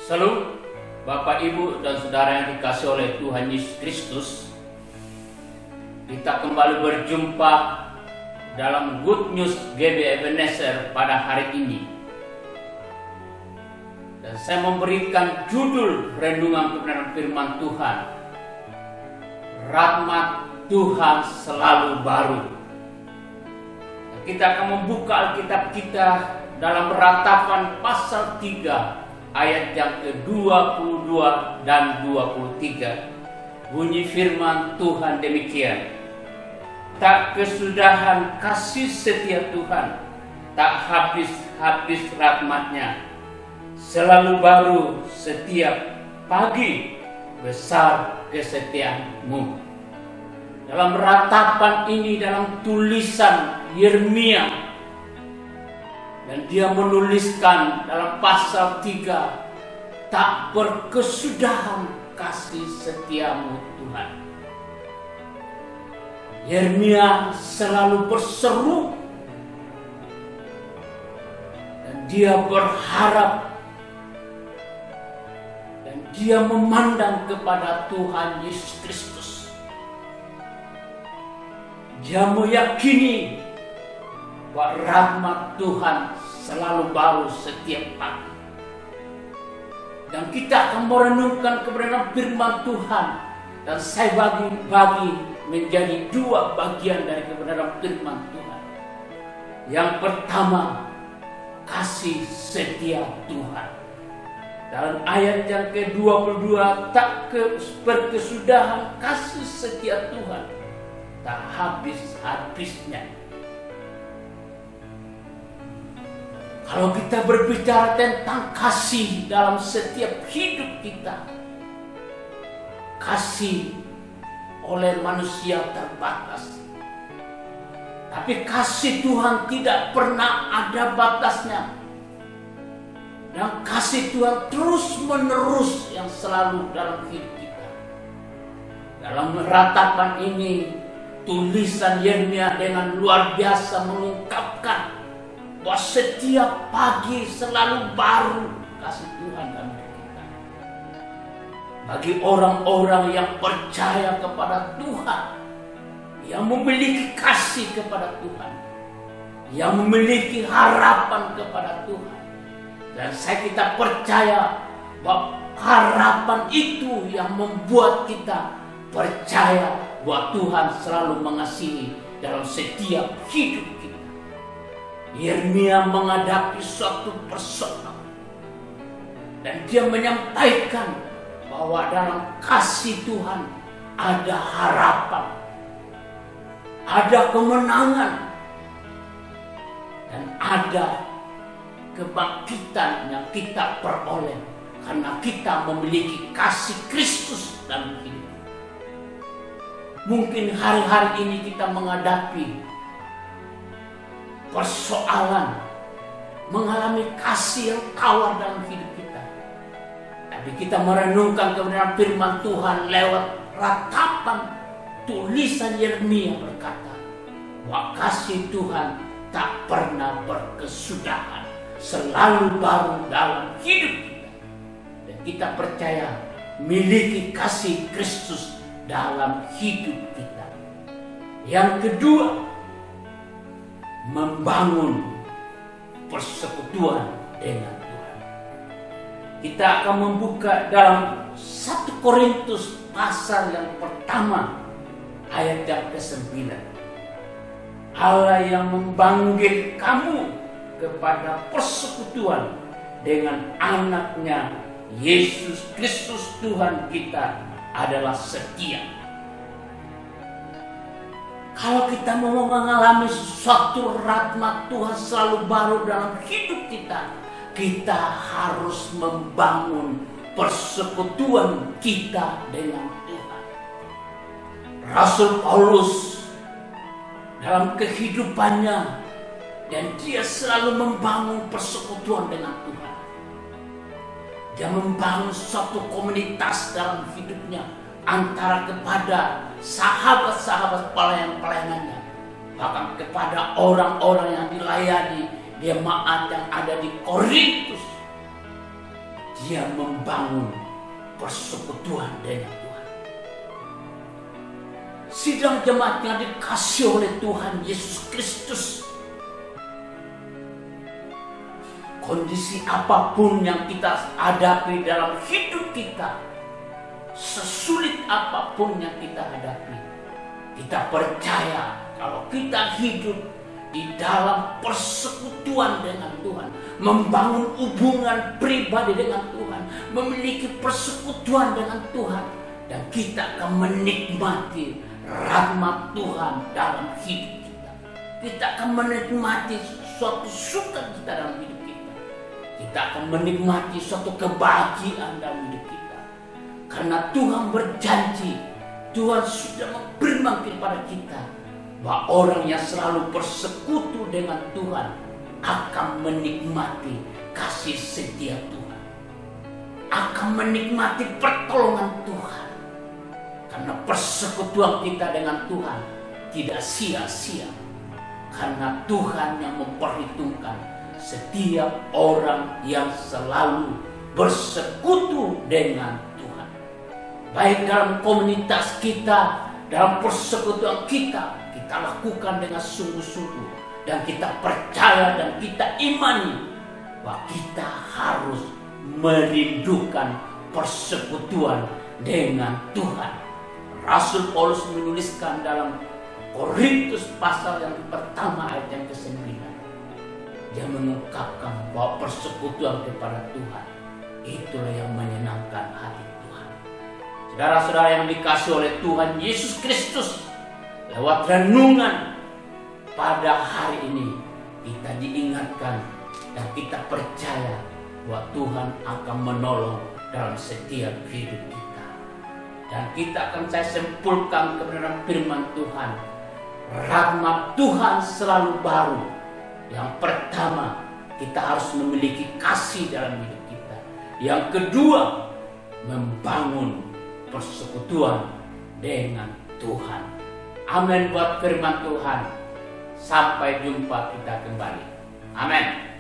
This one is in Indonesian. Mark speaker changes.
Speaker 1: Salam Bapak, Ibu, dan Saudara yang dikasihi oleh Tuhan Yesus Kristus. Kita kembali berjumpa dalam Good News GB Ebenezer pada hari ini. Dan saya memberikan judul renungan kebenaran firman Tuhan, Rahmat Tuhan selalu baru. Kita akan membuka Alkitab kita dalam Ratapan pasal 3 ayat yang ke-22 dan 23. Bunyi firman Tuhan demikian. Tak kesudahan kasih setia Tuhan, tak habis-habis rahmat-Nya. Selalu baru setiap pagi, besar kesetiaan-Mu. Dalam ratapan ini, dalam tulisan Yeremia, dan dia menuliskan dalam pasal 3, tak berkesudahan kasih setiamu Tuhan. Yeremia selalu berseru dan dia berharap dan dia memandang kepada Tuhan Yesus Kristus. Dia meyakini bahwa rahmat Tuhan selalu baru setiap pagi. Dan kita akan merenungkan kebenaran firman Tuhan. Dan saya bagi menjadi dua bagian dari kebenaran firman Tuhan. Yang pertama, kasih setia Tuhan. Dalam ayat yang ke-22, tak berkesudahan kasih setia Tuhan, tak habis-habisnya. Kalau kita berbicara tentang kasih dalam setiap hidup kita, kasih oleh manusia terbatas. Tapi kasih Tuhan tidak pernah ada batasnya. Dan kasih Tuhan terus menerus yang selalu dalam hidup kita. Dalam ratapan ini, tulisan Yeremia dengan luar biasa mengungkapkan bahwa setiap pagi selalu baru kasih Tuhan dalam hidup kita. Bagi orang-orang yang percaya kepada Tuhan, yang memiliki kasih kepada Tuhan, yang memiliki harapan kepada Tuhan. Dan kita percaya bahwa harapan itu yang membuat kita percaya bahwa Tuhan selalu mengasihi dalam setiap hidup kita. Yeremia menghadapi suatu persoalan dan dia menyampaikan bahwa dalam kasih Tuhan ada harapan, ada kemenangan, dan ada kebangkitan yang kita peroleh karena kita memiliki kasih Kristus dalam hidup. Mungkin hari-hari ini kita menghadapi persoalan, mengalami kasih yang tawar dalam hidup kita. Tapi kita merenungkan kebenaran firman Tuhan lewat ratapan tulisan Yeremia berkata bahwa kasih Tuhan tak pernah berkesudahan, selalu baru dalam hidup kita. Dan kita percaya miliki kasih Kristus dalam hidup kita. Yang kedua, membangun persekutuan dengan Tuhan. Kita akan membuka dalam 1 Korintus pasal yang pertama ayat yang ke-9. Allah yang memanggil kamu kepada persekutuan dengan anaknya Yesus Kristus Tuhan kita adalah setia. Kalau kita mau mengalami suatu rahmat Tuhan selalu baru dalam hidup kita, kita harus membangun persekutuan kita dengan Tuhan. Rasul Paulus dalam kehidupannya, dan dia selalu membangun persekutuan dengan Tuhan. Dia membangun suatu komunitas dalam hidupnya antara kepada sahabat-sahabat pelayan-pelayanannya, bahkan kepada orang-orang yang dilayani jemaat yang ada di Korintus. Dia membangun membangun persekutuan dengan Tuhan. Sidang jemaat yang dikasih oleh Tuhan Yesus Kristus, kondisi apapun yang kita hadapi dalam hidup kita, sesulit apapun yang kita hadapi, kita percaya kalau kita hidup di dalam persekutuan dengan Tuhan, membangun hubungan pribadi dengan Tuhan, memiliki persekutuan dengan Tuhan, dan kita akan menikmati rahmat Tuhan dalam hidup kita. Kita akan menikmati suatu sukacita dalam hidup kita. Kita akan menikmati suatu kebahagiaan dalam hidup kita. Karena Tuhan berjanji, Tuhan sudah berfirman kepada kita bahwa orang yang selalu bersekutu dengan Tuhan akan menikmati kasih setia Tuhan, akan menikmati pertolongan Tuhan. Karena persekutuan kita dengan Tuhan tidak sia-sia, karena Tuhan yang memperhitungkan setiap orang yang selalu bersekutu dengan Tuhan. Baik dalam komunitas kita, dalam persekutuan kita lakukan dengan sungguh-sungguh, dan kita percaya dan kita imani bahwa kita harus merindukan persekutuan dengan Tuhan. Rasul Paulus menuliskan dalam Korintus pasal yang pertama ayat yang ke-9, dia mengungkapkan bahwa persekutuan kepada Tuhan itulah yang menyenangkan hati Tuhan. Saudara-saudara yang dikasih oleh Tuhan Yesus Kristus, lewat renungan pada hari ini kita diingatkan dan kita percaya bahwa Tuhan akan menolong dalam setiap hidup kita. Dan kita akan saya simpulkan kebenaran firman Tuhan. Rahmat Tuhan selalu baru. Yang pertama, kita harus memiliki kasih dalam hidup kita. Yang kedua, membangun persekutuan dengan Tuhan. Amin buat firman Tuhan. Sampai jumpa kita kembali. Amin.